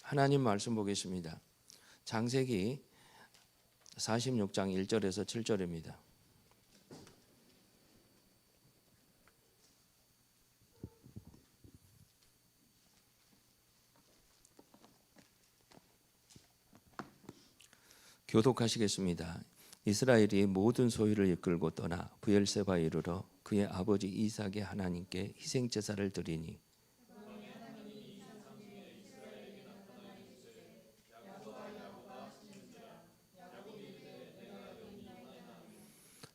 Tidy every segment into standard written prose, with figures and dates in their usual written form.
하나님 말씀 보겠습니다. 창세기 46장 1절에서 7절입니다. 교독하시겠습니다. 이스라엘이 모든 소유를 이끌고 떠나 브엘세바에 이르러 그의 아버지 이삭의 하나님께 희생제사를 드리니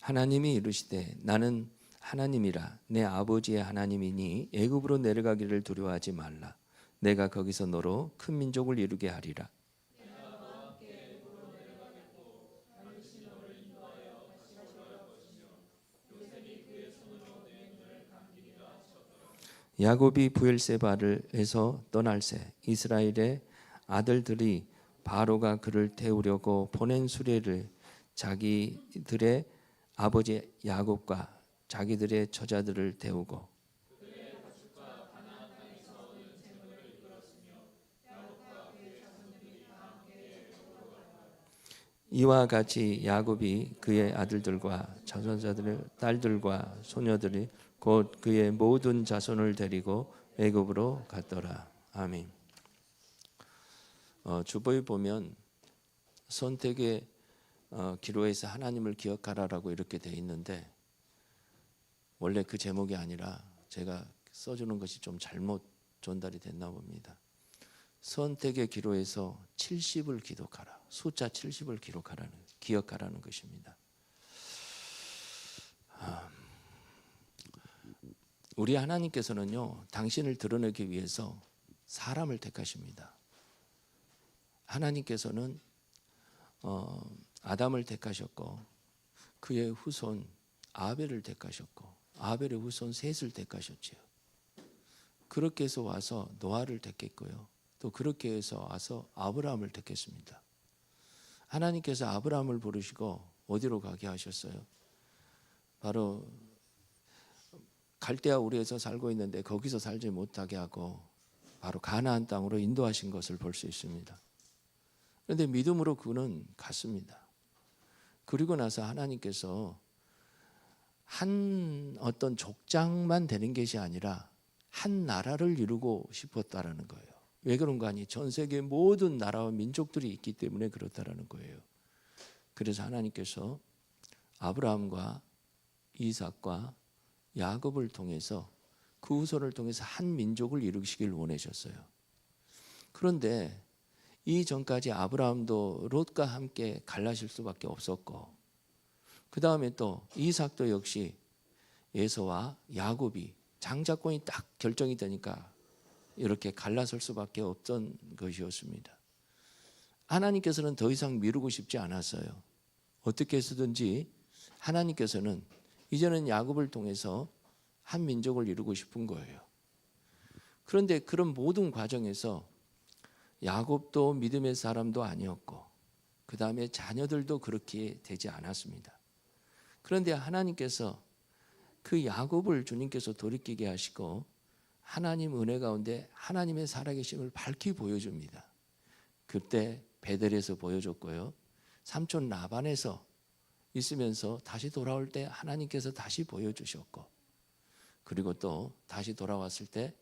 하나님이 이르시되 나는 하나님이라 내 아버지의 하나님이니 애굽으로 내려가기를 두려워하지 말라. 내가 거기서 너로 큰 민족을 이루게 하리라. 야곱이 브엘세바에서 떠날새 이스라엘의 아들들이 바로가 그를 태우려고 보낸 수레를 자기들의 아버지 야곱과 자기들의 처자들을 태우고 이와 같이 야곱이 그의 아들들과 자손자들의 딸들과 소녀들이 곧 그의 모든 자손을 데리고 애굽으로 갔더라. 아멘. 주보에 보면 선택의 기로에서 하나님을 기억하라라고 이렇게 돼 있는데 원래 그 제목이 아니라 제가 써주는 것이 좀 잘못 전달이 됐나 봅니다. 선택의 기로에서 70을 기록하라. 숫자 70을 기억하라는 것입니다. 우리 하나님께서는요, 당신을 드러내기 위해서 사람을 택하십니다. 하나님께서는 아담을 택하셨고 그의 후손 아벨을 택하셨고 아벨의 후손 셋을 택하셨지요. 그렇게 해서 와서 노아를 택했고요. 또 그렇게 해서 와서 아브라함을 택했습니다. 하나님께서 아브라함을 부르시고 어디로 가게 하셨어요? 바로 갈대아 우르에서 살고 있는데 거기서 살지 못하게 하고 바로 가나안 땅으로 인도하신 것을 볼 수 있습니다. 그런데 믿음으로 그는 갔습니다. 그리고 나서 하나님께서 한 어떤 족장만 되는 것이 아니라 한 나라를 이루고 싶었다라는 거예요. 왜 그런가 하니 전 세계 모든 나라와 민족들이 있기 때문에 그렇다라는 거예요. 그래서 하나님께서 아브라함과 이삭과 야곱을 통해서 그 후손을 통해서 한 민족을 이루시길 원하셨어요. 그런데 이 전까지 아브라함도 롯과 함께 갈라질 수밖에 없었고 그 다음에 또 이삭도 역시 에서와 야곱이 장자권이 딱 결정이 되니까 이렇게 갈라설 수밖에 없던 것이었습니다. 하나님께서는 더 이상 미루고 싶지 않았어요. 어떻게 해서든지 하나님께서는 이제는 야곱을 통해서 한 민족을 이루고 싶은 거예요. 그런데 그런 모든 과정에서 야곱도 믿음의 사람도 아니었고 그 다음에 자녀들도 그렇게 되지 않았습니다. 그런데 하나님께서 그 야곱을 주님께서 돌이키게 하시고 하나님 은혜 가운데 하나님의 살아계심을 밝히 보여줍니다. 그때 베델에서 보여줬고요. 삼촌 라반에서 있으면서 다시 돌아올 때 하나님께서 다시 보여주셨고 그리고 또 다시 돌아왔을 때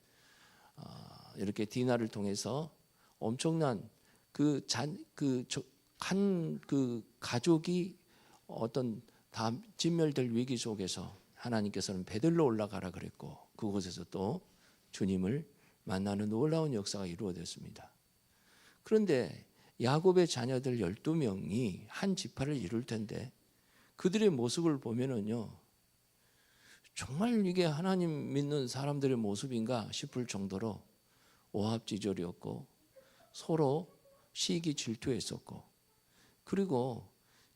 이렇게 디나를 통해서 엄청난 그 가족이 어떤 다 진멸될 위기 속에서 하나님께서는 베들로 올라가라 그랬고 그곳에서 또 주님을 만나는 놀라운 역사가 이루어졌습니다. 그런데 야곱의 자녀들 12명이 한 지파를 이룰 텐데 그들의 모습을 보면은요 정말 이게 하나님 믿는 사람들의 모습인가 싶을 정도로 오합지졸이었고 서로 시기 질투했었고 그리고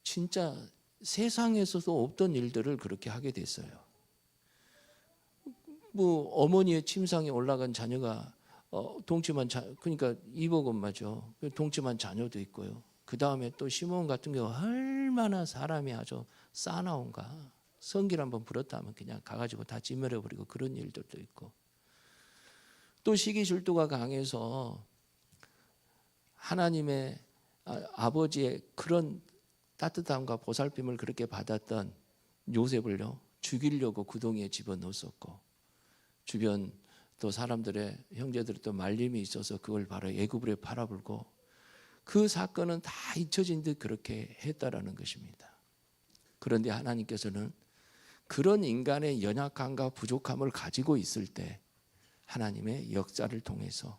진짜 세상에서도 없던 일들을 그렇게 하게 됐어요. 뭐 어머니의 침상에 올라간 자녀가 그러니까 이복 엄마죠. 동침한 자녀도 있고요. 그 다음에 또 시몬 같은 경우 얼마나 사람이 아주 싸나운가. 성길 한번 부렸다 하면 그냥 가가지고 다 찌멸해버리고 그런 일들도 있고 또 시기 질투가 강해서 하나님의 아버지의 그런 따뜻함과 보살핌을 그렇게 받았던 요셉을요 죽이려고 구덩이에 집어넣었었고, 주변 또 사람들의 형제들이 또 말림이 있어서 그걸 바로 애굽으로 팔아불고, 그 사건은 다 잊혀진 듯 그렇게 했다라는 것입니다. 그런데 하나님께서는 그런 인간의 연약함과 부족함을 가지고 있을 때 하나님의 역사를 통해서,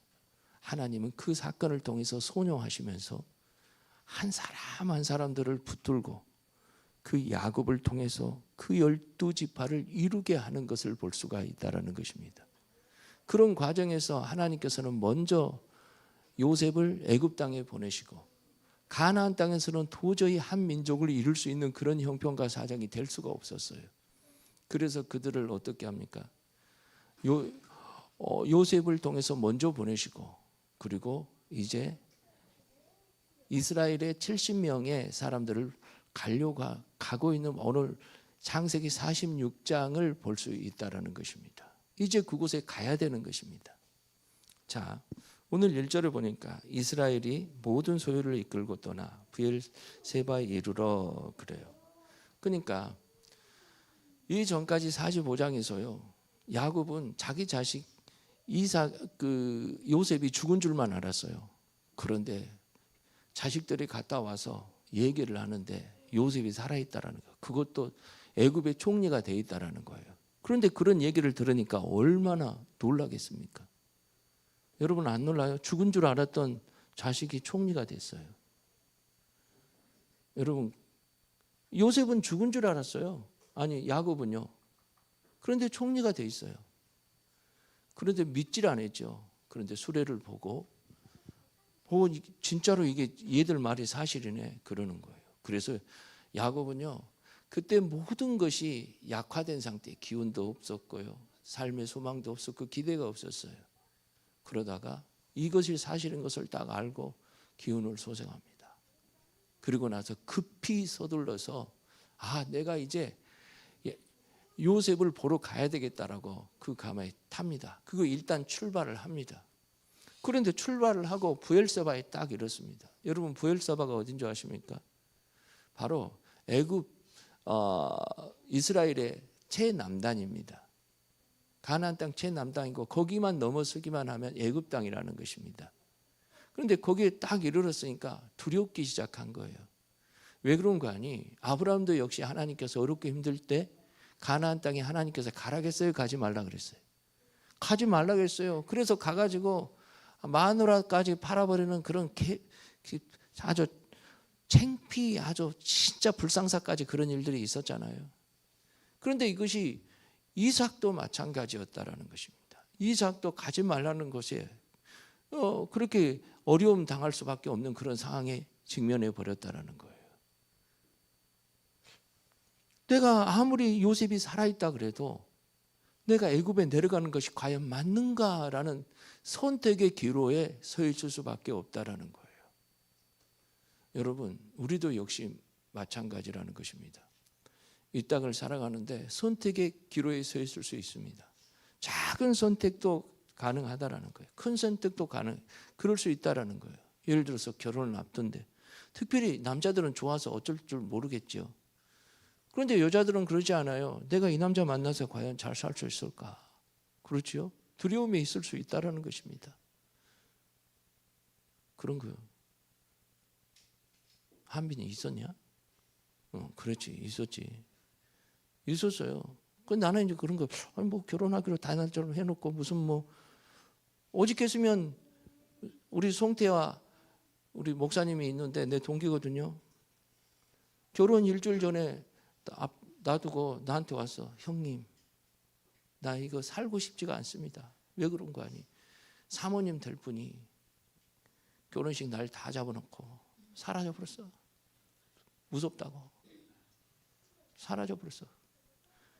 하나님은 그 사건을 통해서 소용하시면서 한 사람 한 사람들을 붙들고 그 야곱을 통해서 그 12지파를 이루게 하는 것을 볼 수가 있다는 것입니다. 그런 과정에서 하나님께서는 먼저 요셉을 애굽 땅에 보내시고, 가나안 땅에서는 도저히 한 민족을 이룰 수 있는 그런 형편과 사정이 될 수가 없었어요. 그래서 그들을 어떻게 합니까? 요셉을 통해서 먼저 보내시고, 그리고 이제 이스라엘의 70명의 사람들을 가고 있는 오늘 창세기 46장을 볼 수 있다는 것입니다. 이제 그곳에 가야 되는 것입니다. 자, 오늘 1절을 보니까 이스라엘이 모든 소유를 이끌고 떠나 브엘세바에 이르러 그래요. 그러니까 이 전까지 45장에서요 야곱은 자기 자식 요셉이 죽은 줄만 알았어요. 그런데 자식들이 갔다 와서 얘기를 하는데 요셉이 살아있다라는 거, 그것도 애굽의 총리가 돼 있다라는 거예요. 그런데 그런 얘기를 들으니까 얼마나 놀라겠습니까? 여러분 안 놀라요? 죽은 줄 알았던 자식이 총리가 됐어요. 여러분, 요셉은 죽은 줄 알았어요. 아니, 야곱은요. 그런데 총리가 돼 있어요. 그런데 믿질 않았죠. 그런데 수레를 보고 진짜로 이게 얘들 말이 사실이네 그러는 거예요. 그래서 야곱은요 그때 모든 것이 약화된 상태, 기운도 없었고요, 삶의 소망도 없었고 기대가 없었어요. 그러다가 이것이 사실인 것을 딱 알고 기운을 소생합니다. 그리고 나서 급히 서둘러서 내가 이제 요셉을 보러 가야 되겠다라고 그 가마에 탑니다. 그거 일단 출발을 합니다. 그런데 출발을 하고 브엘세바에 딱 이렇습니다. 여러분 브엘세바가 어딘 줄 아십니까? 바로 애굽 이스라엘의 최남단입니다. 가나안 땅 최남단이고 거기만 넘어서기만 하면 애굽 땅이라는 것입니다. 그런데 거기에 딱 이르렀으니까 두렵기 시작한 거예요. 왜 그런가 하니 아브라함도 역시 하나님께서 어렵고 힘들 때 가나안 땅에 하나님께서 가라겠어요? 가지 말라 그랬어요? 가지 말라 그랬어요. 그래서 가가지고 마누라까지 팔아버리는 그런 아주 창피, 아주 진짜 불상사까지 그런 일들이 있었잖아요. 그런데 이것이 이삭도 마찬가지였다라는 것입니다. 이삭도 가지 말라는 것에 그렇게 어려움 당할 수밖에 없는 그런 상황에 직면해 버렸다라는 거예요. 내가 아무리 요셉이 살아있다 그래도 내가 애굽에 내려가는 것이 과연 맞는가라는 선택의 기로에 서 있을 수밖에 없다라는 거예요. 여러분, 우리도 역시 마찬가지라는 것입니다. 이 땅을 살아가는데 선택의 기로에 서 있을 수 있습니다. 작은 선택도 가능하다라는 거예요. 큰 선택도 그럴 수 있다라는 거예요. 예를 들어서 결혼을 앞둔데 특별히 남자들은 좋아서 어쩔 줄 모르겠죠. 그런데 여자들은 그러지 않아요. 내가 이 남자 만나서 과연 잘 살 수 있을까? 그렇지요? 두려움이 있을 수 있다라는 것입니다. 그런 거요. 한빈이 있었냐? 그렇지, 있었지. 있었어요. 근데 나는 이제 그런 거, 결혼하기로 단한처럼 해놓고 무슨 오직했으면 우리 송태와 우리 목사님이 있는데 내 동기거든요. 결혼 일주일 전에 놔두고 나한테 왔어. 형님, 나 이거 살고 싶지가 않습니다. 왜 그런 거 아니? 사모님 될 분이 결혼식 날 다 잡아놓고 사라져버렸어. 무섭다고 사라져버렸어.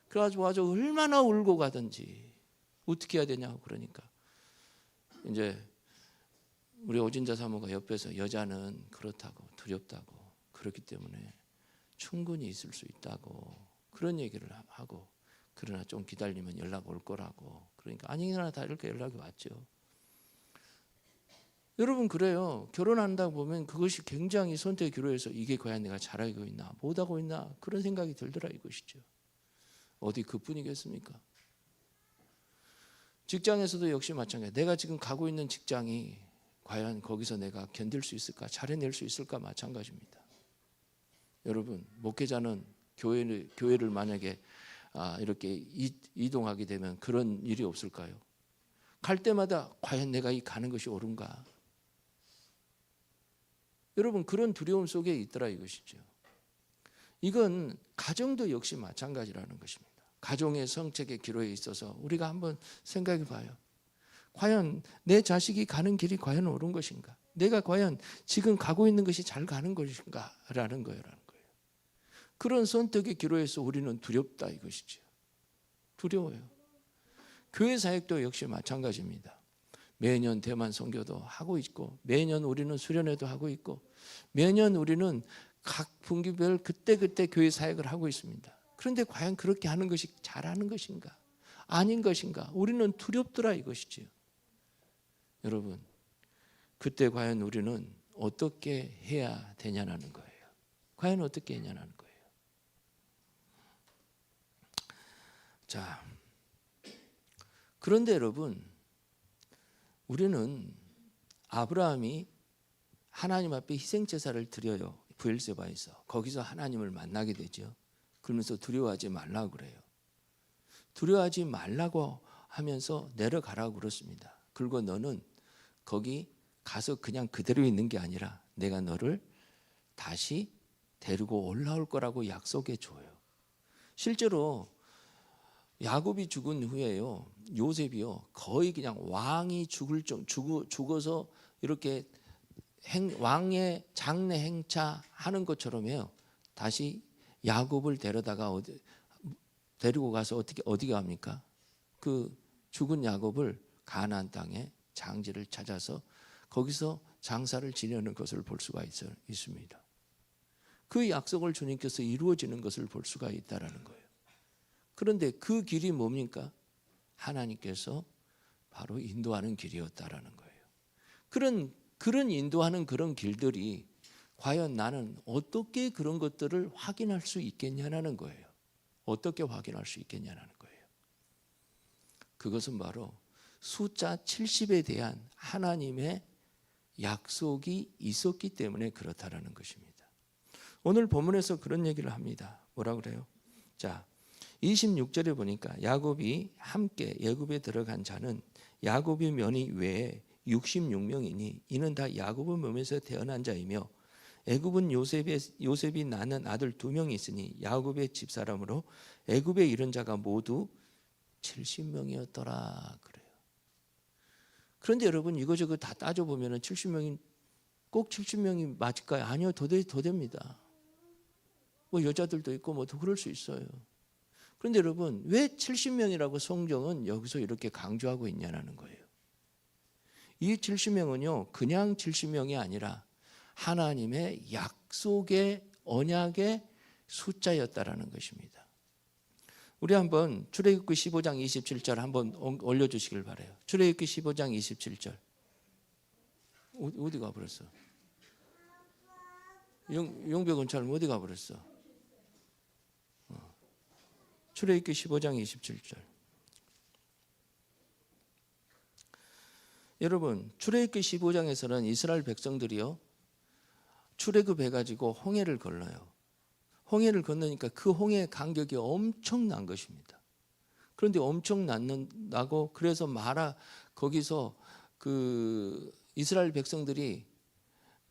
그래가지고 아주 얼마나 울고 가든지 어떻게 해야 되냐고. 그러니까 이제 우리 오진자 사모가 옆에서 여자는 그렇다고 두렵다고 그렇기 때문에 충분히 있을 수 있다고 그런 얘기를 하고, 그러나 좀 기다리면 연락 올 거라고. 그러니까 아니나 다를까 연락이 왔죠. 여러분 그래요. 결혼한다고 보면 그것이 굉장히 선택의 기로에서 이게 과연 내가 잘하고 있나 못하고 있나 그런 생각이 들더라 이것이죠. 어디 그뿐이겠습니까? 직장에서도 역시 마찬가지. 내가 지금 가고 있는 직장이 과연 거기서 내가 견딜 수 있을까, 잘해낼 수 있을까 마찬가지입니다. 여러분 목회자는 교회를 만약에 이렇게 이동하게 되면 그런 일이 없을까요? 갈 때마다 과연 내가 이 가는 것이 옳은가? 여러분 그런 두려움 속에 있더라 이것이죠. 이건 가정도 역시 마찬가지라는 것입니다. 가정의 성책의 기로에 있어서 우리가 한번 생각해 봐요. 과연 내 자식이 가는 길이 과연 옳은 것인가? 내가 과연 지금 가고 있는 것이 잘 가는 것인가? 라는 거예요. 그런 선택의 기로에서 우리는 두렵다 이것이죠. 두려워요. 교회 사역도 역시 마찬가지입니다. 매년 대만 선교도 하고 있고 매년 우리는 수련회도 하고 있고 매년 우리는 각 분기별 그때그때 교회 사역을 하고 있습니다. 그런데 과연 그렇게 하는 것이 잘하는 것인가? 아닌 것인가? 우리는 두렵더라 이것이지요. 여러분 그때 과연 우리는 어떻게 해야 되냐는 거예요. 과연 어떻게 해냐는 거예요. 자, 그런데 여러분 우리는 아브라함이 하나님 앞에 희생제사를 드려요. 브엘세바에서. 거기서 하나님을 만나게 되죠. 그러면서 두려워하지 말라고 그래요. 두려워하지 말라고 하면서 내려가라고 그렇습니다. 그리고 너는 거기 가서 그냥 그대로 있는 게 아니라 내가 너를 다시 데리고 올라올 거라고 약속해 줘요. 실제로 야곱이 죽은 후에요. 요셉이요. 거의 그냥 왕이 죽어서 이렇게 왕의 장례 행차 하는 것처럼요. 다시 야곱을 데리고 가서 어디가 갑니까? 그 죽은 야곱을 가나안 땅에 장지를 찾아서 거기서 장사를 지내는 것을 볼 수가 있습니다. 그 약속을 주님께서 이루어지는 것을 볼 수가 있다라는 거예요. 그런데 그 길이 뭡니까? 하나님께서 바로 인도하는 길이었다라는 거예요. 그런 인도하는 그런 길들이 과연 나는 어떻게 그런 것들을 확인할 수 있겠냐는 거예요. 어떻게 확인할 수 있겠냐는 거예요. 그것은 바로 숫자 70에 대한 하나님의 약속이 있었기 때문에 그렇다라는 것입니다. 오늘 본문에서 그런 얘기를 합니다. 뭐라 그래요? 자, 26절에 보니까 야곱이 함께 애굽에 들어간 자는 야곱의 며느리 외에 66명이니 이는 다 야곱의 몸에서 태어난 자이며 애굽은 요셉이 낳는 아들 2명이 있으니 야곱의 집사람으로 애굽에 이른 자가 모두 70명이었더라 그래요. 그런데 여러분 이거저거 다 따져보면 70명이 꼭 70명이 맞을까요? 아니요. 더 됩니다. 뭐 여자들도 있고 뭐 더 그럴 수 있어요. 그런데 여러분 왜 70명이라고 성경은 여기서 이렇게 강조하고 있냐는 거예요. 이 70명은요 그냥 70명이 아니라 하나님의 약속의 언약의 숫자였다라는 것입니다. 우리 한번 출애굽기 15장 27절 한번 올려주시길 바라요. 출애굽기 15장 27절 어디 가버렸어? 용벽은처럼 어디 가버렸어? 출애굽기 15장 27절. 여러분 출애굽기 15장에서는 이스라엘 백성들이요 출애굽해가지고 홍해를 건너요. 홍해를 건너니까 그 홍해의 간격이 엄청난 것입니다. 그런데 엄청나고 그래서 거기서 그 이스라엘 백성들이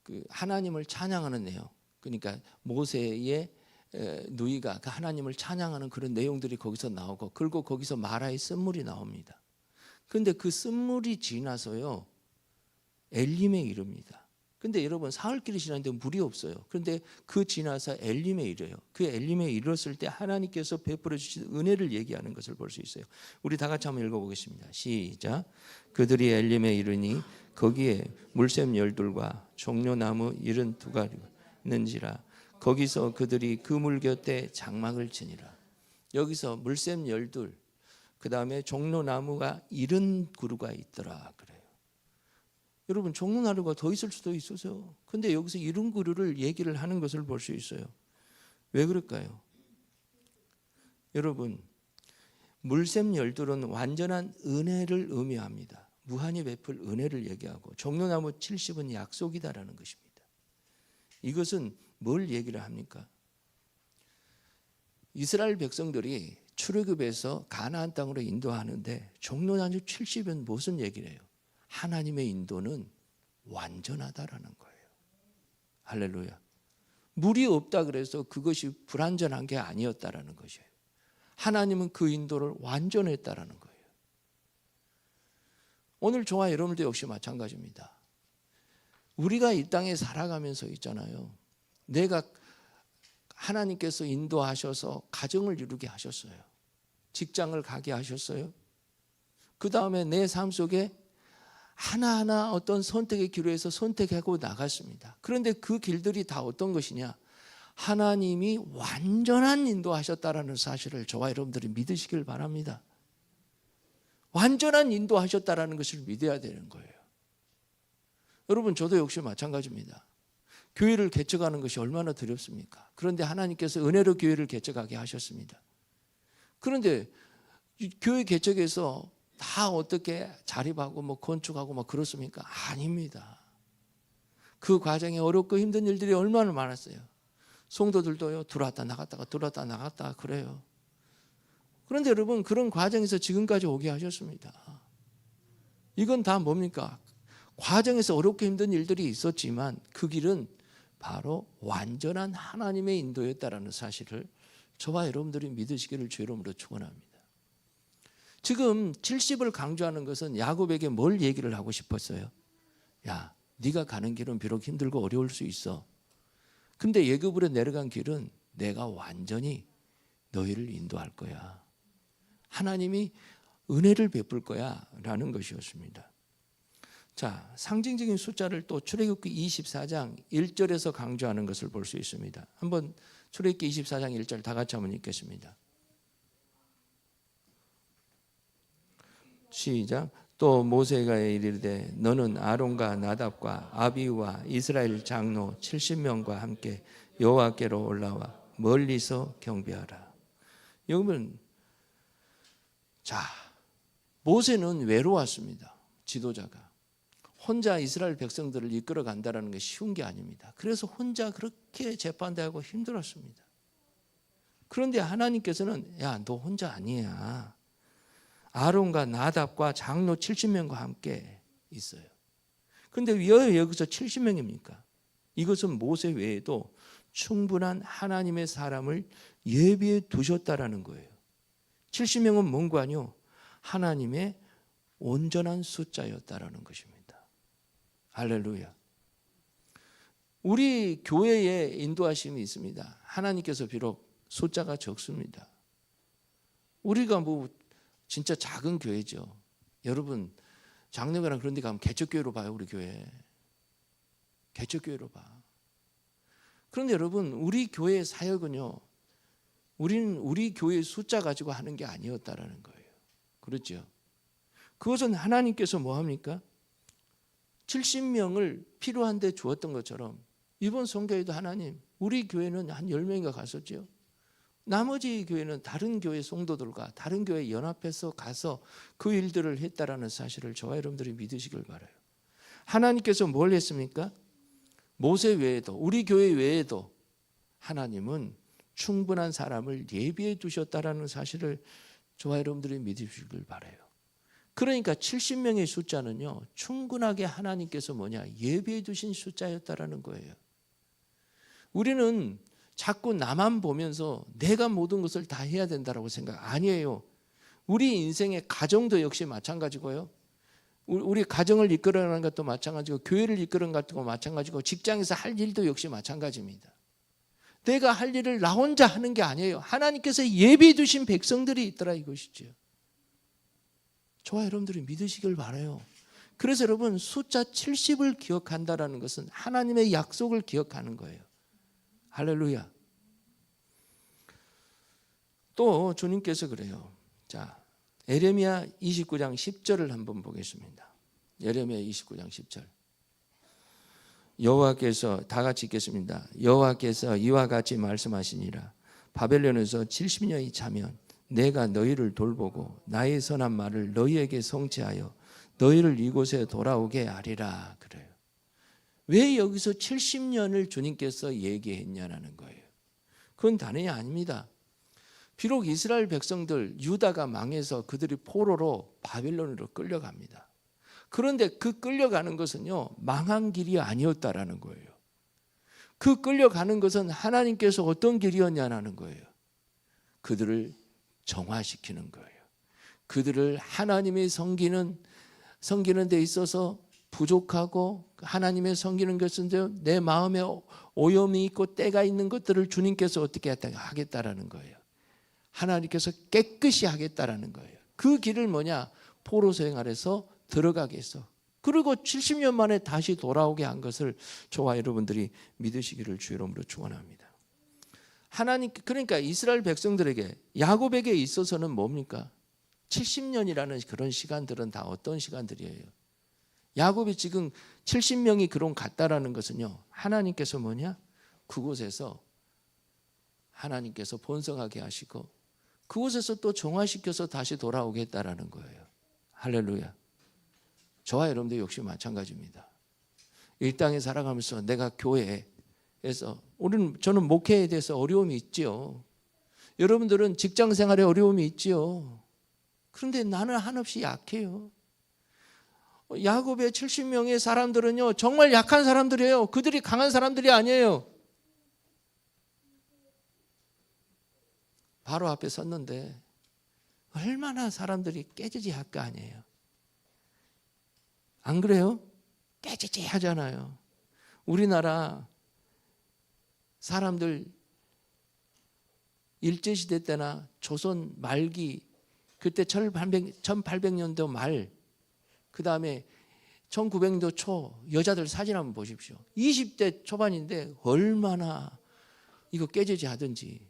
그 하나님을 찬양하는 내용, 그러니까 모세의 누이가 그 하나님을 찬양하는 그런 내용들이 거기서 나오고 그리고 거기서 마라의 쓴물이 나옵니다. 그런데 그 쓴물이 지나서요 엘림에 이릅니다. 근데 여러분 사흘길이 지났는데 물이 없어요. 그런데 그 지나서 엘림에 이르요. 그 엘림에 이르렀을 때 하나님께서 베풀어 주신 은혜를 얘기하는 것을 볼 수 있어요. 우리 다 같이 한번 읽어보겠습니다. 시작. 그들이 엘림에 이르니 거기에 물샘 열둘과 종려나무 72가지가 있는지라 거기서 그들이 그 물 곁에 장막을 치니라. 여기서 물샘 열둘 그 다음에 종려나무가 70그루가 있더라 그래요. 여러분 종로나루가 더 있을 수도 있어요. 근데 여기서 이런 그루를 얘기를 하는 것을 볼 수 있어요. 왜 그럴까요? 여러분 물샘 열둘은 완전한 은혜를 의미합니다. 무한히 베풀 은혜를 얘기하고 종려나무 70은 약속이다라는 것입니다. 이것은 뭘 얘기를 합니까? 이스라엘 백성들이 출애굽에서 가나안 땅으로 인도하는데 종려나무 70은 무슨 얘기를 해요? 하나님의 인도는 완전하다라는 거예요. 할렐루야. 물이 없다 그래서 그것이 불완전한 게 아니었다라는 것이에요. 하나님은 그 인도를 완전했다라는 거예요. 오늘 저와 여러분도 역시 마찬가지입니다. 우리가 이 땅에 살아가면서 있잖아요. 내가 하나님께서 인도하셔서 가정을 이루게 하셨어요. 직장을 가게 하셨어요. 그 다음에 내 삶 속에 하나하나 어떤 선택의 기로에서 선택하고 나갔습니다. 그런데 그 길들이 다 어떤 것이냐? 하나님이 완전한 인도하셨다라는 사실을 저와 여러분들이 믿으시길 바랍니다. 완전한 인도하셨다라는 것을 믿어야 되는 거예요. 여러분 저도 역시 마찬가지입니다. 교회를 개척하는 것이 얼마나 두렵습니까? 그런데 하나님께서 은혜로 교회를 개척하게 하셨습니다. 그런데 교회 개척에서 다 어떻게 자립하고 뭐 건축하고 막 그렇습니까? 아닙니다. 그 과정에 어렵고 힘든 일들이 얼마나 많았어요. 성도들도요 들어왔다 나갔다 그래요. 그런데 여러분 그런 과정에서 지금까지 오게 하셨습니다. 이건 다 뭡니까? 과정에서 어렵고 힘든 일들이 있었지만 그 길은 바로 완전한 하나님의 인도였다라는 사실을 저와 여러분들이 믿으시기를 주의 이름으로 축원합니다. 지금 70을 강조하는 것은 야곱에게 뭘 얘기를 하고 싶었어요? 야, 네가 가는 길은 비록 힘들고 어려울 수 있어. 근데 애굽으로 내려간 길은 내가 완전히 너희를 인도할 거야. 하나님이 은혜를 베풀 거야 라는 것이었습니다. 자, 상징적인 숫자를 또 출애굽기 24장 1절에서 강조하는 것을 볼 수 있습니다. 한번 출애굽기 24장 1절 다 같이 한번 읽겠습니다. 시작. 또 모세가 이르되 너는 아론과 나답과 아비후와 이스라엘 장로 70명과 함께 여호와께로 올라와 멀리서 경배하라. 여러분, 자, 모세는 외로웠습니다. 지도자가 혼자 이스라엘 백성들을 이끌어 간다는 게 쉬운 게 아닙니다. 그래서 혼자 그렇게 재판대하고 힘들었습니다. 그런데 하나님께서는 야, 너 혼자 아니야. 아론과 나답과 장로 70명과 함께 있어요. 그런데 왜 여기서 70명입니까? 이것은 모세 외에도 충분한 하나님의 사람을 예비해 두셨다라는 거예요. 70명은 뭔가요? 하나님의 온전한 숫자였다라는 것입니다. 할렐루야. 우리 교회에 인도하심이 있습니다. 하나님께서 비록 숫자가 적습니다. 우리가 뭐 진짜 작은 교회죠. 여러분 장로교랑 그런 데 가면 개척교회로 봐요. 우리 교회 개척교회로 봐. 그런데 여러분 우리 교회의 사역은요, 우리는 우리 교회의 숫자 가지고 하는 게 아니었다라는 거예요. 그렇죠? 그것은 하나님께서 뭐 합니까? 70명을 필요한 데 주었던 것처럼 이번 선교회도 하나님 우리 교회는 한 10명인가 갔었죠. 나머지 교회는 다른 교회 성도들과 다른 교회 연합해서 가서 그 일들을 했다라는 사실을 저와 여러분들이 믿으시길 바라요. 하나님께서 뭘 했습니까? 모세 외에도 우리 교회 외에도 하나님은 충분한 사람을 예비해 두셨다라는 사실을 저와 여러분들이 믿으시길 바라요. 그러니까 70명의 숫자는요 충분하게 하나님께서 예비해 두신 숫자였다라는 거예요. 우리는 자꾸 나만 보면서 내가 모든 것을 다 해야 된다고 생각 아니에요. 우리 인생의 가정도 역시 마찬가지고요. 우리 가정을 이끌어가는 것도 마찬가지고 교회를 이끌어가는 것도 마찬가지고 직장에서 할 일도 역시 마찬가지입니다. 내가 할 일을 나 혼자 하는 게 아니에요. 하나님께서 예비해 두신 백성들이 있더라 이것이죠. 저와 여러분들이 믿으시길 바라요. 그래서 여러분 숫자 70을 기억한다라는 것은 하나님의 약속을 기억하는 거예요. 할렐루야. 또 주님께서 그래요. 자, 에레미야 29장 10절을 한번 보겠습니다. 예레미야 29장 10절. 여호와께서, 다 같이 읽겠습니다. 여호와께서 이와 같이 말씀하시니라. 바벨론에서 70년이 차면 내가 너희를 돌보고 나의 선한 말을 너희에게 성취하여 너희를 이곳에 돌아오게 하리라. 그래요. 왜 여기서 70년을 주님께서 얘기했냐는 거예요. 그건 다름이 아닙니다. 비록 이스라엘 백성들 유다가 망해서 그들이 포로로 바벨론으로 끌려갑니다. 그런데 그 끌려가는 것은요, 망한 길이 아니었다라는 거예요. 그 끌려가는 것은 하나님께서 어떤 길이었냐는 거예요. 그들을 정화시키는 거예요. 그들을 하나님의 섬기는 데 있어서 부족하고 하나님의 섬기는 것은 내 마음에 오염이 있고 때가 있는 것들을 주님께서 어떻게 하겠다라는 거예요. 하나님께서 깨끗이 하겠다라는 거예요. 그 길을 뭐냐? 포로 생활에서 들어가게 해서, 그리고 70년 만에 다시 돌아오게 한 것을 저와 여러분들이 믿으시기를 주 이름으로 축원합니다. 하나님, 그러니까 이스라엘 백성들에게, 야곱에게 있어서는 뭡니까? 70년이라는 그런 시간들은 다 어떤 시간들이에요? 야곱이 지금 70명이 그런 갔다라는 것은요, 하나님께서 뭐냐? 그곳에서 하나님께서 번성하게 하시고 그곳에서 또 정화시켜서 다시 돌아오겠다라는 거예요. 할렐루야. 저와 여러분들 역시 마찬가지입니다. 이 땅에 살아가면서 내가 교회에서, 저는 목회에 대해서 어려움이 있지요. 여러분들은 직장 생활에 어려움이 있지요. 그런데 나는 한없이 약해요. 야곱의 70명의 사람들은요, 정말 약한 사람들이에요. 그들이 강한 사람들이 아니에요. 바로 앞에 섰는데 얼마나 사람들이 깨지지 할 거 아니에요. 안 그래요? 깨지지 하잖아요. 우리나라 사람들 일제시대 때나 조선 말기, 그때 1800년도 말, 그 다음에 1900년도 초 여자들 사진 한번 보십시오. 20대 초반인데 얼마나 이거 깨지지 하든지.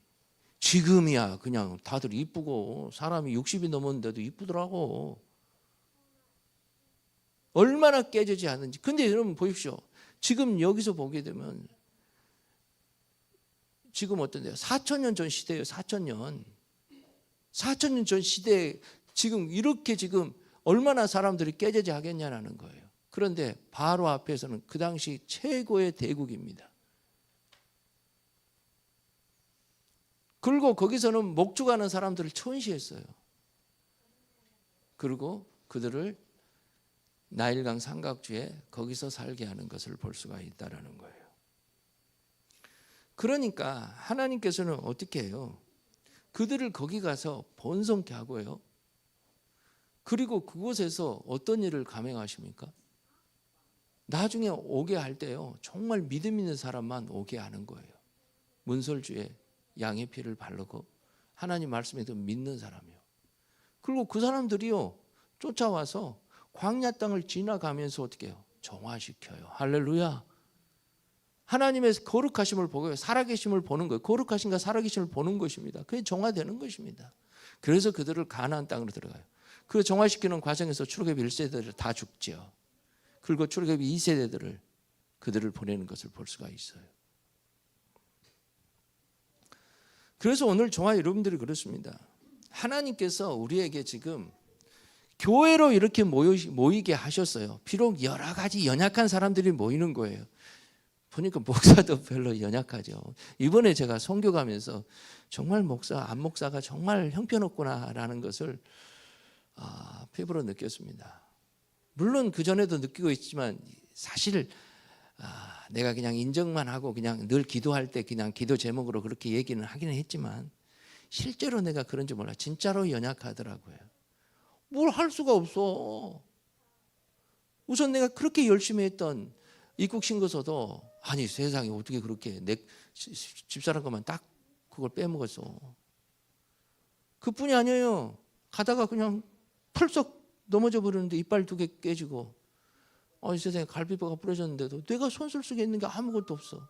지금이야 그냥 다들 이쁘고, 사람이 60이 넘었는데도 이쁘더라고. 얼마나 깨지지 않는지. 근데 여러분 보십시오. 지금 여기서 보게 되면 지금 어떤데요? 4,000년 전 시대예요. 4,000년 전 시대에 지금 이렇게 지금 얼마나 사람들이 깨지지 하겠냐는 거예요. 그런데 바로 앞에서는 그 당시 최고의 대국입니다. 그리고 거기서는 목축하는 사람들을 천시했어요. 그리고 그들을 나일강 삼각주에 거기서 살게 하는 것을 볼 수가 있다라는 거예요. 그러니까 하나님께서는 어떻게 해요? 그들을 거기 가서 번성케 하고요. 그리고 그곳에서 어떤 일을 감행하십니까? 나중에 오게 할 때요, 정말 믿음 있는 사람만 오게 하는 거예요. 문설주에 양의 피를 바르고 하나님 말씀에도 믿는 사람이요. 그리고 그 사람들이요, 쫓아와서 광야 땅을 지나가면서 어떻게 해요? 정화시켜요. 할렐루야. 하나님의 거룩하심을 보고요, 살아계심을 보는 거예요. 거룩하심과 살아계심을 보는 것입니다. 그게 정화되는 것입니다. 그래서 그들을 가나안 땅으로 들어가요. 그 정화시키는 과정에서 출애굽 1세대들 다 죽죠. 그리고 출애굽 2세대들을 그들을 보내는 것을 볼 수가 있어요. 그래서 오늘 저와 여러분들이 그렇습니다. 하나님께서 우리에게 지금 교회로 이렇게 모이게 하셨어요. 비록 여러 가지 연약한 사람들이 모이는 거예요. 보니까 목사도 별로 연약하죠. 이번에 제가 선교 가면서 정말 안 목사가 정말 형편없구나라는 것을 피부로 느꼈습니다. 물론 그전에도 느끼고 있지만 사실 내가 그냥 인정만 하고 그냥 늘 기도할 때 그냥 기도 제목으로 그렇게 얘기는 하기는 했지만 실제로 내가 그런 줄 몰라. 진짜로 연약하더라고요. 뭘 할 수가 없어. 우선 내가 그렇게 열심히 했던 입국신고서도 아니 세상에 어떻게 그렇게 내 집사람 것만 딱 그걸 빼먹었어. 그뿐이 아니에요. 가다가 그냥 펄썩 넘어져 버리는데 이빨 2개 깨지고 이 세상에 갈비뼈가 부러졌는데도 내가 손을 쓰게 있는 게 아무것도 없어.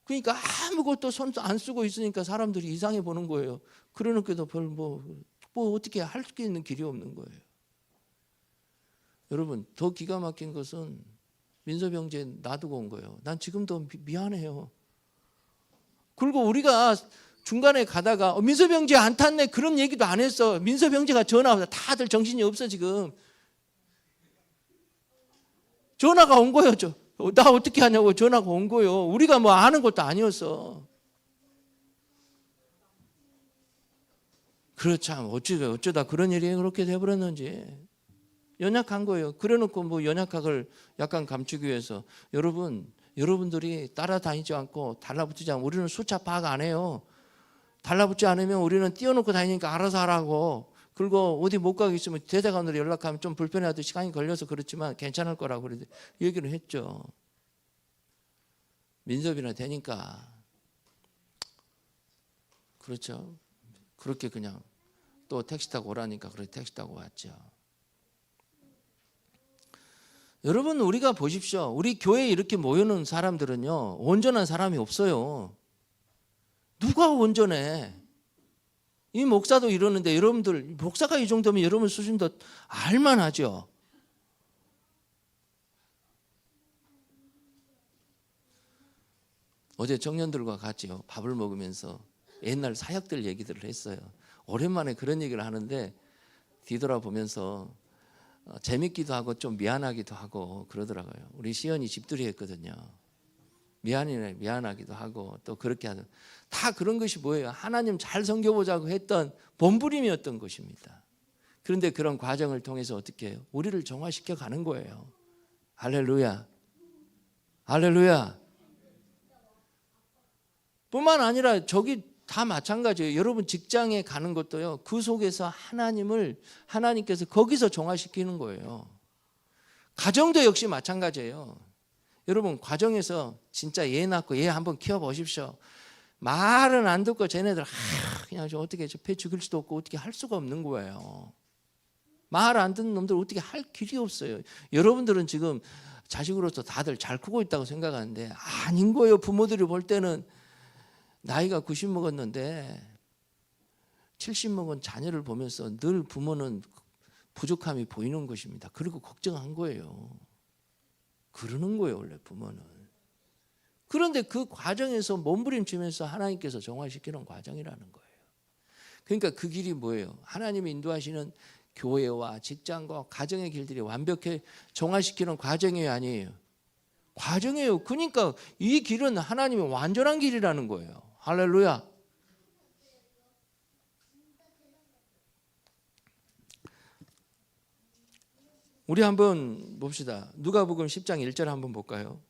그러니까 아무것도 손 안 쓰고 있으니까 사람들이 이상해 보는 거예요. 그러는데도 별 뭐 어떻게 할 수 있는 길이 없는 거예요. 여러분 더 기가 막힌 것은 민섭이 형제 놔두고 온 거예요. 난 지금도 미안해요. 그리고 우리가 중간에 가다가 민섭이 형제 안 탔네 그런 얘기도 안 했어. 민섭이 형제가 전화 와서 다들 정신이 없어 지금. 전화가 온 거예요. 나 어떻게 하냐고 전화가 온 거예요. 우리가 뭐 아는 것도 아니었어. 그렇참 어쩌다 그런 일이 그렇게 돼버렸는지. 연약한 거예요. 그래놓고 뭐 연약학을 약간 감추기 위해서 여러분들이 따라다니지 않고 달라붙지 않고 우리는 숫자 파악 안 해요. 달라붙지 않으면 우리는 띄워놓고 다니니까 알아서 하라고. 그리고 어디 못 가고 있으면 대대관으로 연락하면 좀 불편해도 시간이 걸려서 그렇지만 괜찮을 거라고 얘기를 했죠. 민섭이나 되니까 그렇죠. 그렇게 그냥 또 택시 타고 오라니까 그렇게 택시 타고 왔죠. 여러분 우리가 보십시오. 우리 교회에 이렇게 모여놓은 사람들은요 온전한 사람이 없어요. 누가 온전해? 이 목사도 이러는데 여러분들 목사가 이 정도면 여러분 수준도 알만하죠. 어제 청년들과 같이 밥을 먹으면서 옛날 사역들 얘기들을 했어요. 오랜만에 그런 얘기를 하는데 뒤돌아보면서 재밌기도 하고 좀 미안하기도 하고 그러더라고요. 우리 시연이 집들이 했거든요. 미안하기도 하고 또 그렇게 하는 다 그런 것이 뭐예요? 하나님 잘 섬겨보자고 했던 몸부림이었던 것입니다. 그런데 그런 과정을 통해서 어떻게 해요? 우리를 정화시켜 가는 거예요. 할렐루야. 할렐루야. 뿐만 아니라 저기 다 마찬가지예요. 여러분 직장에 가는 것도요. 그 속에서 하나님께서 거기서 정화시키는 거예요. 가정도 역시 마찬가지예요. 여러분 가정에서 진짜 애 낳고 애 한번 키워보십시오. 말은 안 듣고 쟤네들 그냥 어떻게 배 죽일 수도 없고 어떻게 할 수가 없는 거예요. 말 안 듣는 놈들 어떻게 할 길이 없어요. 여러분들은 지금 자식으로서 다들 잘 크고 있다고 생각하는데 아닌 거예요. 부모들이 볼 때는 나이가 90 먹었는데 70 먹은 자녀를 보면서 늘 부모는 부족함이 보이는 것입니다. 그리고 걱정한 거예요. 그러는 거예요, 원래 부모는. 그런데 그 과정에서 몸부림치면서 하나님께서 정화시키는 과정이라는 거예요. 그러니까 그 길이 뭐예요? 하나님이 인도하시는 교회와 직장과 가정의 길들이 완벽히 정화시키는 과정이 아니에요. 과정이에요. 그러니까 이 길은 하나님의 완전한 길이라는 거예요. 할렐루야. 우리 한번 봅시다. 누가복음 10장 1절 한번 볼까요?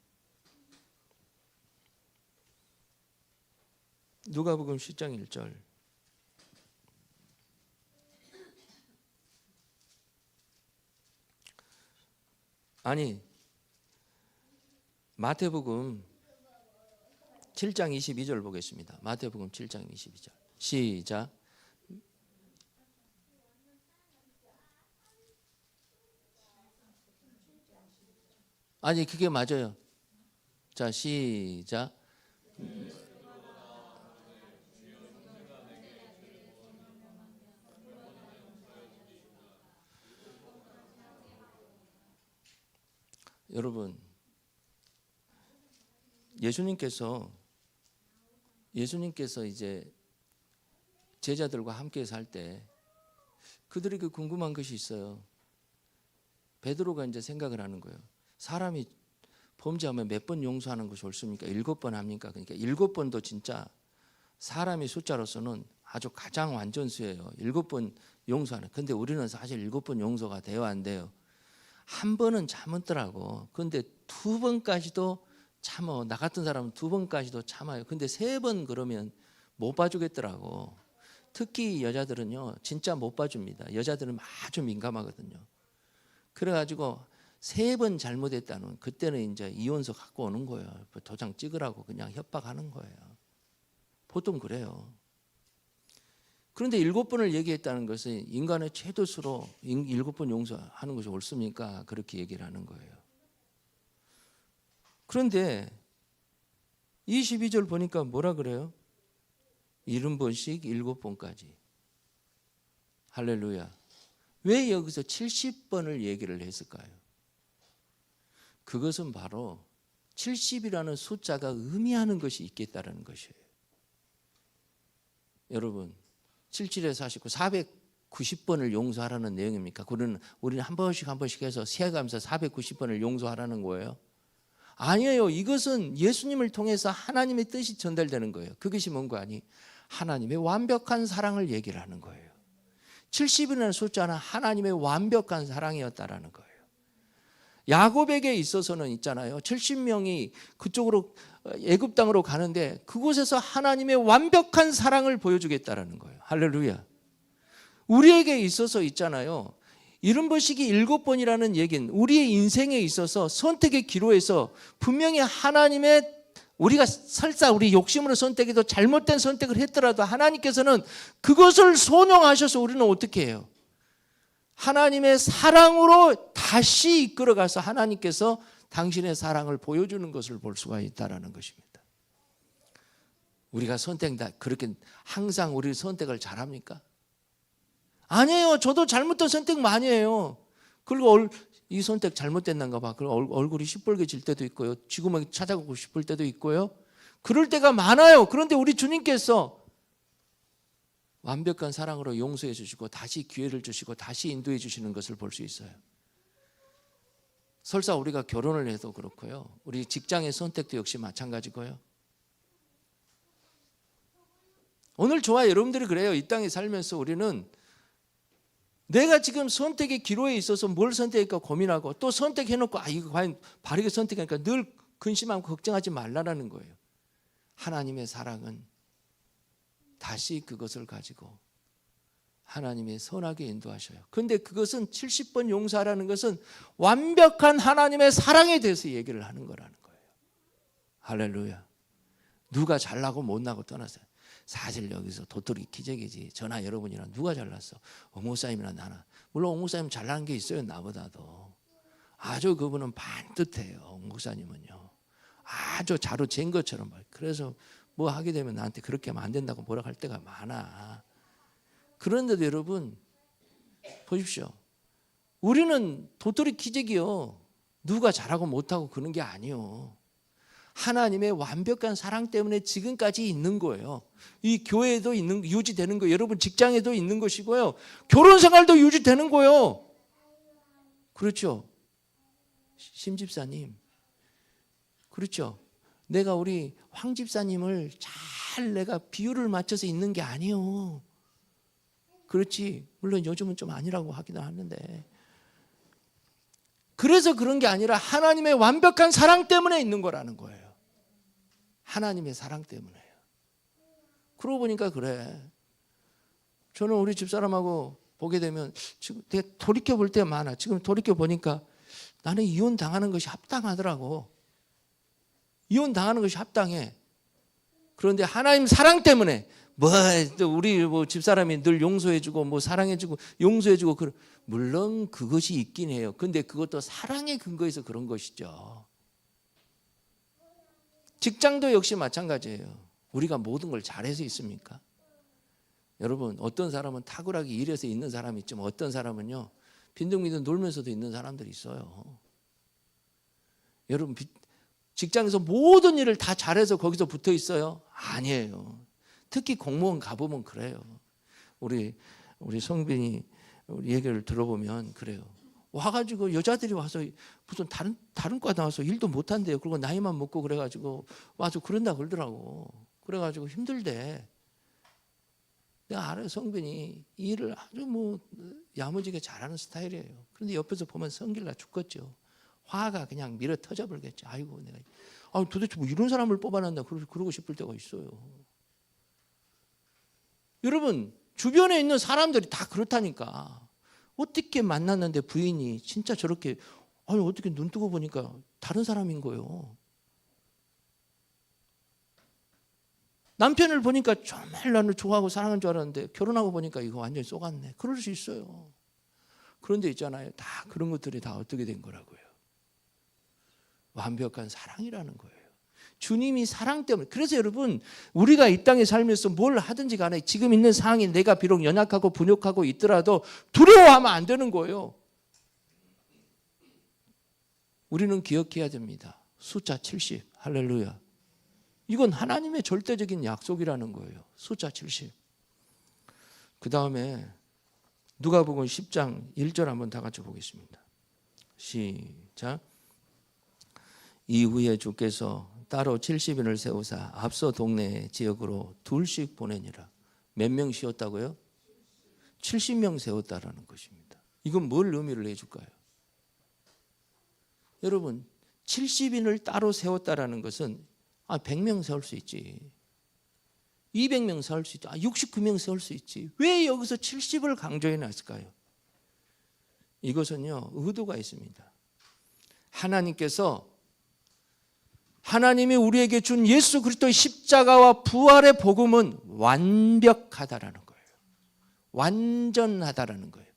누가복음 10장 1절. 아니 마태복음 7장 22절 보겠습니다. 마태복음 7장 22절. 시작. 아니 그게 맞아요. 자 시작. 여러분 예수님께서 이제 제자들과 함께 살 때 그들에게 궁금한 것이 있어요. 베드로가 이제 생각을 하는 거예요. 사람이 범죄하면 몇 번 용서하는 것이 옳습니까? 7번 합니까? 그러니까 7번도 진짜 사람의 숫자로서는 아주 가장 완전수예요. 7번 용서하는. 근데 우리는 사실 7번 용서가 돼요, 안 돼요? 한 번은 참았더라고. 근데 2번까지도 참어. 나 같은 사람은 2번까지도 참아요. 근데 3번 그러면 못 봐주겠더라고. 특히 여자들은요, 진짜 못 봐줍니다. 여자들은 아주 민감하거든요. 그래가지고 3번 잘못했다는 그때는 이제 이혼서 갖고 오는 거예요. 도장 찍으라고 그냥 협박하는 거예요. 보통 그래요. 그런데 7번을 얘기했다는 것은 인간의 최도수로 7번 용서하는 것이 옳습니까? 그렇게 얘기를 하는 거예요. 그런데 22절 보니까 뭐라 그래요? 70번씩 7번까지. 할렐루야. 왜 여기서 70번을 얘기를 했을까요? 그것은 바로 70이라는 숫자가 의미하는 것이 있겠다는 것이에요. 여러분 77에 49, 490번을 용서하라는 내용입니까? 우리는 한 번씩 해서 세가면서 490번을 용서하라는 거예요. 아니에요. 이것은 예수님을 통해서 하나님의 뜻이 전달되는 거예요. 그것이 뭔가 아니 하나님의 완벽한 사랑을 얘기를 하는 거예요. 70이라는 숫자는 하나님의 완벽한 사랑이었다라는 거예요. 야곱에게 있어서는 있잖아요. 70명이 그쪽으로 애굽 땅으로 가는데 그곳에서 하나님의 완벽한 사랑을 보여주겠다라는 거예요. 할렐루야. 우리에게 있어서 있잖아요. 70번씩이 7번이라는 얘기는 우리의 인생에 있어서 선택의 기로에서 분명히 하나님의 우리가 설사 우리 욕심으로 선택해도 잘못된 선택을 했더라도 하나님께서는 그것을 소명하셔서 우리는 어떻게 해요? 하나님의 사랑으로 다시 이끌어가서 하나님께서 당신의 사랑을 보여주는 것을 볼 수가 있다는 것입니다. 우리가 그렇게 항상 우리 선택을 잘합니까? 아니에요. 저도 잘못된 선택 많이 해요. 그리고 이 선택 잘못됐는가 봐. 그리고 얼굴이 시뻘개질 때도 있고요. 지구멍이 찾아가고 싶을 때도 있고요. 그럴 때가 많아요. 그런데 우리 주님께서 완벽한 사랑으로 용서해 주시고 다시 기회를 주시고 다시 인도해 주시는 것을 볼 수 있어요. 설사 우리가 결혼을 해도 그렇고요. 우리 직장의 선택도 역시 마찬가지고요. 오늘 저와 여러분들이 그래요. 이 땅에 살면서 우리는 내가 지금 선택의 기로에 있어서 뭘 선택할까 고민하고 또 선택해놓고 이거 과연 바르게 선택하니까 늘 근심하고 걱정하지 말라는 거예요. 하나님의 사랑은 다시 그것을 가지고 하나님의 선하게 인도하셔요. 그런데 그것은 70번 용서하라는 것은 완벽한 하나님의 사랑에 대해서 얘기를 하는 거라는 거예요. 할렐루야. 누가 잘나고 못나고 떠나서요. 사실 여기서 도토리 기적이지. 저나 여러분이랑 누가 잘났어? 옥목사님이나 나나. 물론 옥목사님 잘난 게 있어요. 나보다도. 아주 그분은 반듯해요. 옥목사님은요. 아주 자로 잰 것처럼. 그래서 뭐 하게 되면 나한테 그렇게 하면 안 된다고 뭐라 할 때가 많아. 그런데도 여러분 보십시오. 우리는 도토리 기적이요. 누가 잘하고 못하고 그런 게 아니요. 하나님의 완벽한 사랑 때문에 지금까지 있는 거예요. 이 교회에도 유지되는 거예요. 여러분 직장에도 있는 것이고요. 결혼 생활도 유지되는 거예요. 그렇죠? 심 집사님. 그렇죠? 내가 우리 황 집사님을 잘 내가 비율을 맞춰서 있는 게 아니에요. 그렇지. 물론 요즘은 좀 아니라고 하기도 하는데. 그래서 그런 게 아니라 하나님의 완벽한 사랑 때문에 있는 거라는 거예요. 하나님의 사랑 때문에요. 그러고 보니까 그래. 저는 우리 집사람하고 보게 되면 지금 내가 돌이켜 볼 때 많아. 지금 돌이켜 보니까 나는 이혼 당하는 것이 합당하더라고. 이혼 당하는 것이 합당해. 그런데 하나님 사랑 때문에 우리 집사람이 늘 용서해주고 사랑해주고 용서해주고 물론 그것이 있긴 해요. 근데 그것도 사랑의 근거에서 그런 것이죠. 직장도 역시 마찬가지예요. 우리가 모든 걸 잘해서 있습니까? 여러분 어떤 사람은 탁월하게 일해서 있는 사람이 있지만 어떤 사람은요 빈둥빈둥 놀면서도 있는 사람들이 있어요. 여러분 직장에서 모든 일을 다 잘해서 거기서 붙어 있어요? 아니에요. 특히 공무원 가보면 그래요. 우리 성빈이 우리 얘기를 들어보면 그래요. 와가지고 여자들이 와서 무슨 다른 과 나와서 일도 못한대요. 그리고 나이만 먹고 그래가지고 와서 그런다 그러더라고. 그래가지고 힘들대. 내가 알아요. 성빈이 일을 아주 야무지게 잘하는 스타일이에요. 그런데 옆에서 보면 성질나 죽겠죠. 화가 그냥 밀어 터져 버리겠죠. 아이고 내가 도대체 이런 사람을 뽑아낸다 그러고 싶을 때가 있어요. 여러분 주변에 있는 사람들이 다 그렇다니까. 어떻게 만났는데 부인이 진짜 저렇게 어떻게 눈 뜨고 보니까 다른 사람인 거예요. 남편을 보니까 정말 나를 좋아하고 사랑하는 줄 알았는데 결혼하고 보니까 이거 완전히 쏘갔네. 그럴 수 있어요. 그런데 있잖아요. 다 그런 것들이 다 어떻게 된 거라고요. 완벽한 사랑이라는 거예요. 주님이 사랑 때문에. 그래서 여러분, 우리가 이 땅에 살면서 뭘 하든지 간에 지금 있는 상황이 내가 비록 연약하고 부족하고 있더라도 두려워하면 안 되는 거예요. 우리는 기억해야 됩니다. 숫자 70. 할렐루야. 이건 하나님의 절대적인 약속이라는 거예요. 숫자 70. 그 다음에 누가복음 10장 1절 한번 다 같이 보겠습니다. 시작. 이후에 주께서 따로 70인을 세우사 앞서 동네 지역으로 둘씩 보내니라. 몇 명 씌웠다고요? 70명 세웠다라는 것입니다. 이건 뭘 의미를 해줄까요? 여러분, 70인을 따로 세웠다라는 것은 100명 세울 수 있지, 200명 세울 수 있지, 69명 세울 수 있지, 왜 여기서 70을 강조해 놨을까요? 이것은요, 의도가 있습니다. 하나님이 우리에게 준 예수 그리스도의 십자가와 부활의 복음은 완벽하다라는 거예요. 완전하다라는 거예요.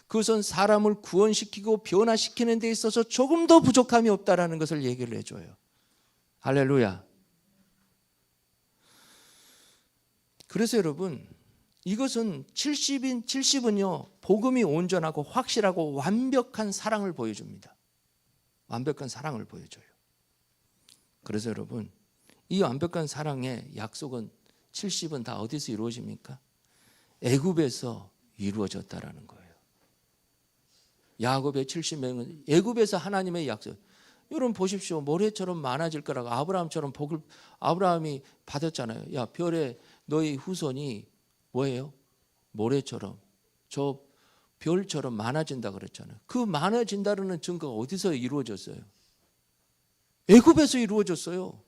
그것은 사람을 구원시키고 변화시키는 데 있어서 조금 더 부족함이 없다라는 것을 얘기를 해줘요. 할렐루야. 그래서 여러분, 이것은 70은요, 복음이 온전하고 확실하고 완벽한 사랑을 보여줍니다. 완벽한 사랑을 보여줘요. 그래서 여러분, 이 완벽한 사랑의 약속은 70은 다 어디서 이루어집니까? 애굽에서 이루어졌다라는 거예요. 야곱의 70명은 애굽에서 하나님의 약속. 여러분 보십시오. 모래처럼 많아질 거라고 아브라함처럼 복을 아브라함이 받았잖아요. 야, 별에 너희 후손이 뭐예요? 모래처럼, 저 별처럼 많아진다 그랬잖아요. 그 많아진다는 증거가 어디서 이루어졌어요? 애굽에서 이루어졌어요.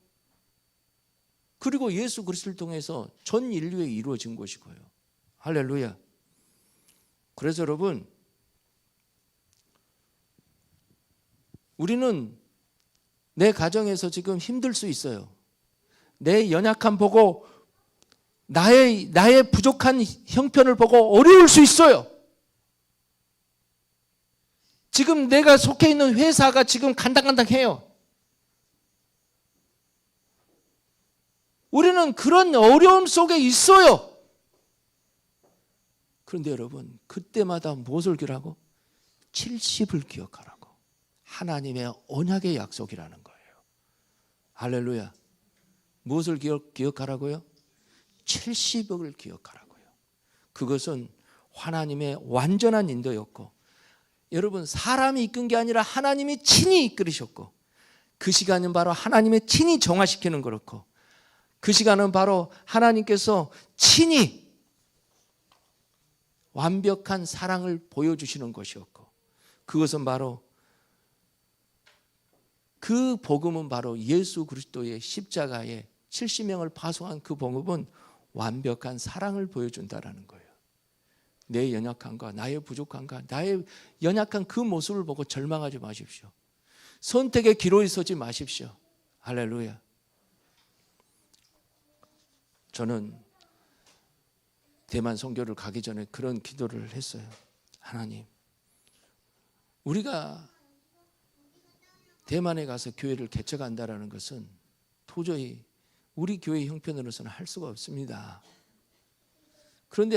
그리고 예수 그리스도를 통해서 전 인류에 이루어진 것이고요. 할렐루야. 그래서 여러분, 우리는 내 가정에서 지금 힘들 수 있어요. 내 연약함 보고 나의 부족한 형편을 보고 어려울 수 있어요. 지금 내가 속해 있는 회사가 지금 간당간당해요. 우리는 그런 어려움 속에 있어요. 그런데 여러분, 그때마다 무엇을 기억하고? 70을 기억하라고. 하나님의 언약의 약속이라는 거예요. 할렐루야. 무엇을 기억하라고요? 70억을 기억하라고요. 그것은 하나님의 완전한 인도였고, 여러분, 사람이 이끈 게 아니라 하나님이 친히 이끌으셨고, 그 시간은 바로 하나님의 친히 정화시키는 거였고, 그 시간은 바로 하나님께서 친히 완벽한 사랑을 보여주시는 것이었고, 그것은 바로 그 복음은 바로 예수 그리스도의 십자가에 70명을 파송한 그 복음은 완벽한 사랑을 보여준다라는 거예요. 내 연약함과 나의 부족함과 나의 연약한 그 모습을 보고 절망하지 마십시오. 선택의 기로에 서지 마십시오. 할렐루야. 저는 대만 선교를 가기 전에 그런 기도를 했어요. 하나님, 우리가 대만에 가서 교회를 개척한다라는 것은 도저히 우리 교회 형편으로서는 할 수가 없습니다. 그런데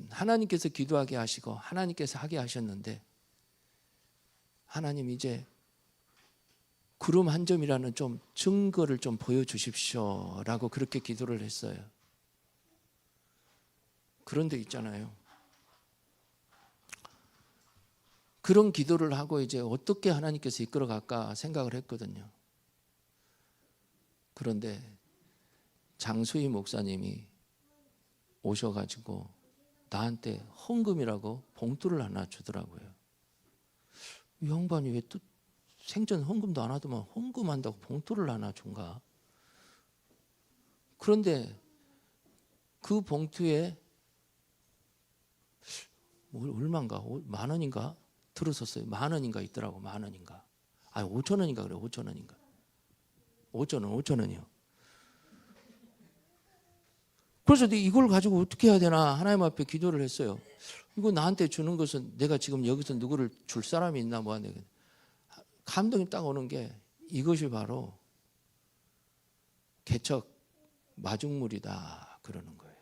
하나님께서 기도하게 하시고 하나님께서 하게 하셨는데, 하나님 이제 구름 한 점이라는 좀 증거를 좀 보여주십시오 라고 그렇게 기도를 했어요. 그런데 있잖아요, 그런 기도를 하고 이제 어떻게 하나님께서 이끌어갈까 생각을 했거든요. 그런데 장수희 목사님이 오셔가지고 나한테 헌금이라고 봉투를 하나 주더라고요. 이 양반이 왜 또 생전 헌금도 안 하더만 헌금한다고 봉투를 하나 준가? 그런데 그 봉투에 얼마인가? 10,000원인가? 들었었어요. 10,000원인가 있더라고. 10,000원인가? 5,000원인가 그래. 5,000원인가? 5,000원이요. 그래서 이걸 가지고 어떻게 해야 되나 하나님 앞에 기도를 했어요. 이거 나한테 주는 것은 내가 지금 여기서 누구를 줄 사람이 있나 뭐. 감동이 딱 오는 게 이것이 바로 개척 마중물이다 그러는 거예요.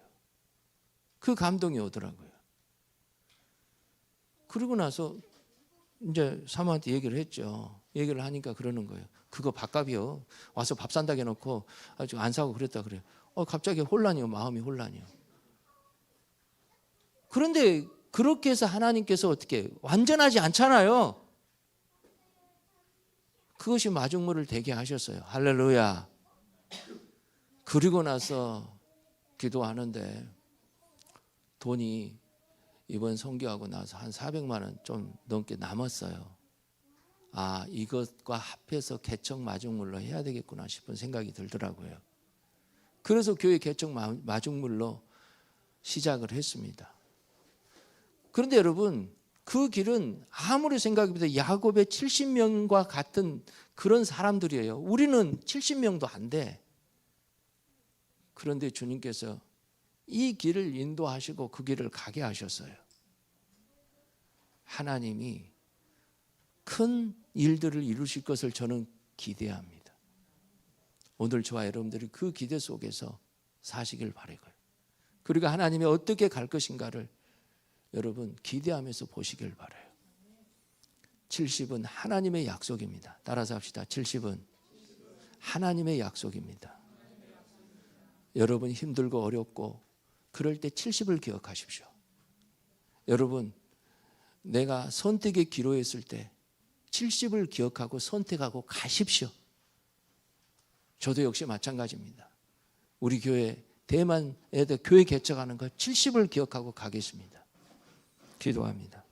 그 감동이 오더라고요. 그러고 나서 이제 사모한테 얘기를 했죠. 얘기를 하니까 그러는 거예요. 그거 밥값이요. 와서 밥 산다고 해놓고 아직 안 사고 그랬다 그래요. 갑자기 혼란이요. 마음이 혼란이요. 그런데 그렇게 해서 하나님께서 어떻게 완전하지 않잖아요. 그것이 마중물을 되게 하셨어요. 할렐루야. 그리고 나서 기도하는데 돈이 이번 선교하고 나서 한 400만 원 좀 넘게 남았어요. 아, 이것과 합해서 개척 마중물로 해야 되겠구나 싶은 생각이 들더라고요. 그래서 교회 개척 마중물로 시작을 했습니다. 그런데 여러분, 그 길은 아무리 생각해도 야곱의 70명과 같은 그런 사람들이에요. 우리는 70명도 안 돼. 그런데 주님께서 이 길을 인도하시고 그 길을 가게 하셨어요. 하나님이 큰 일들을 이루실 것을 저는 기대합니다. 오늘 저와 여러분들이 그 기대 속에서 사시길 바라고요. 그리고 하나님이 어떻게 갈 것인가를 여러분 기대하면서 보시길 바라요. 70은 하나님의 약속입니다. 따라서 합시다. 70은 하나님의 약속입니다. 여러분 힘들고 어렵고 그럴 때 70을 기억하십시오. 여러분, 내가 선택의 기로에 있을 때 70을 기억하고 선택하고 가십시오. 저도 역시 마찬가지입니다. 우리 교회 대만에 교회 개척하는 거 70을 기억하고 가겠습니다. 기도합니다.